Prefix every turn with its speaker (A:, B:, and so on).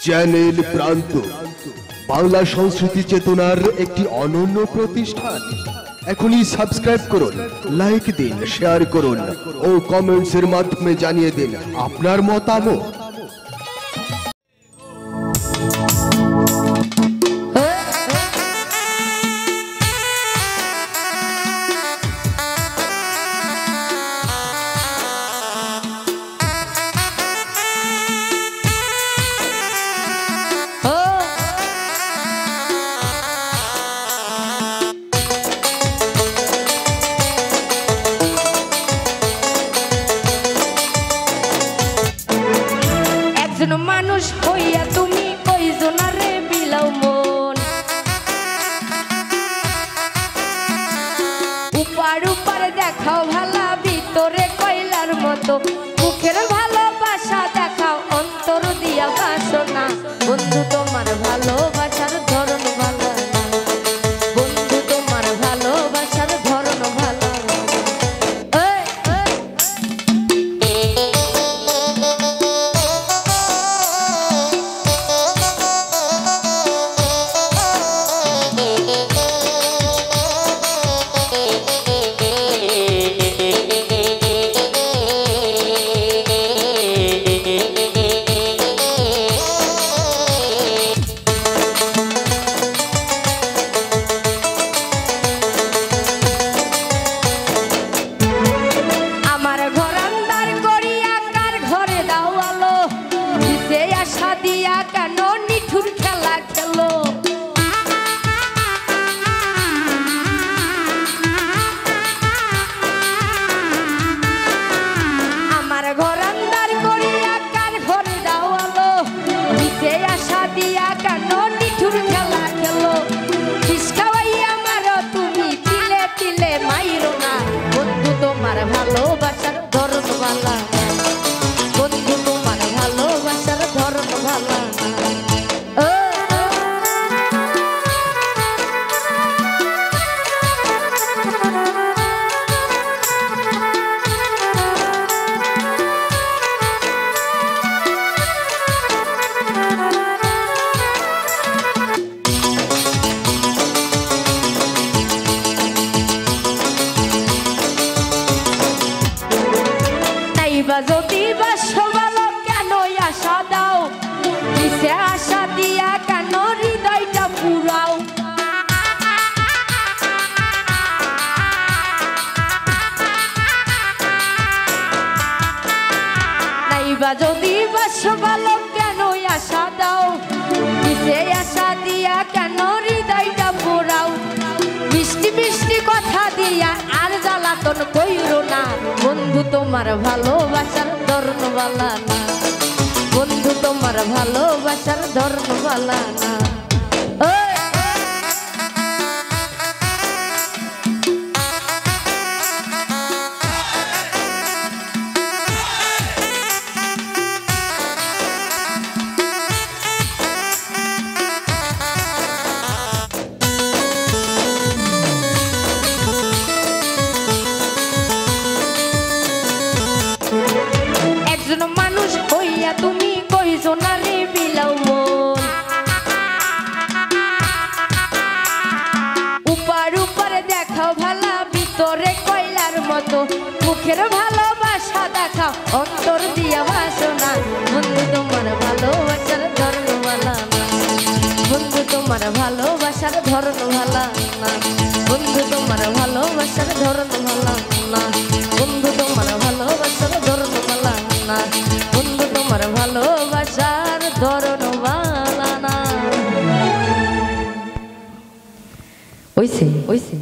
A: Channel প্রান্ত বাংলা সংস্কৃতি চেতনার একটি অনন্য প্রতিষ্ঠান। এখনই সাবস্ক্রাইব করুন, লাইক দিন, শেয়ার করুন ও কমেন্টসের মাধ্যমে জানিয়ে দিন আপনার মতামত।
B: মানুষ হইয়া তুমি কইজনারে বিলাও মন, উপার উপার দেখাও ভালা ভিতরে কয়লার মতো, মুখের ভালোবাসা দেখাও অন্তর দিয়া বাসনা। বন্ধু তোমার ভালোবাসার ধরন ভালো না, বন্ধু তোমার ভালোবাসার ধরন ভালো না। কেন নিঠুর খেলা খেলো, আমার ঘর আন্দার করিয়া কার ঘরে দাও আলো, দিতে আশা দিয়া কেন নিঠুর খেলা খেলো। ফিসকাওয়াইয়া মারো তুমি তিলে তিলে মাইরো না, বন্ধু তোমার ভালোবাসার ধরন ভালা, বন্ধু তোমার ভালোবাসার ধরন ভালা। যদি বাসো ভালো কেন আশা দাও, কিসে আশা দিয়া কেন হৃদয়টা পুরাও। নাইবা যদি বাসো ভালো কেন আশা দাও, কিসে আশা দিয়া কেন হৃদয়টা পুরাও। মিষ্টি মিষ্টি কথা দিয়া আর জ্বালাতন কইরো না, বন্ধু তোমার ভালোবাসার ধরন ভালা না, বন্ধু তোমার ভালোবাসার ধরন ভালা না। মানুষ হইয়া তুমি কইজনারে বিলাও মন, উপার উপার দেখাও ভালা ভিতরে কয়লার মতো, মুখের ভালোবাসা দেখাও অন্তর দিয়া বাসনা। বন্ধু তোমার ভালোবাসার ধরন ভালা না, বন্ধু তোমার ভালোবাসার ধরন ভালা না, বন্ধু তোমার ভালোবাসার ধরন ভালা না, বন্ধু তোমার ভালোবাসার ধরন ভালা না, বন্ধু তোমার ভালোবাসার ধরন ভালা না। ওইসে ওইসে।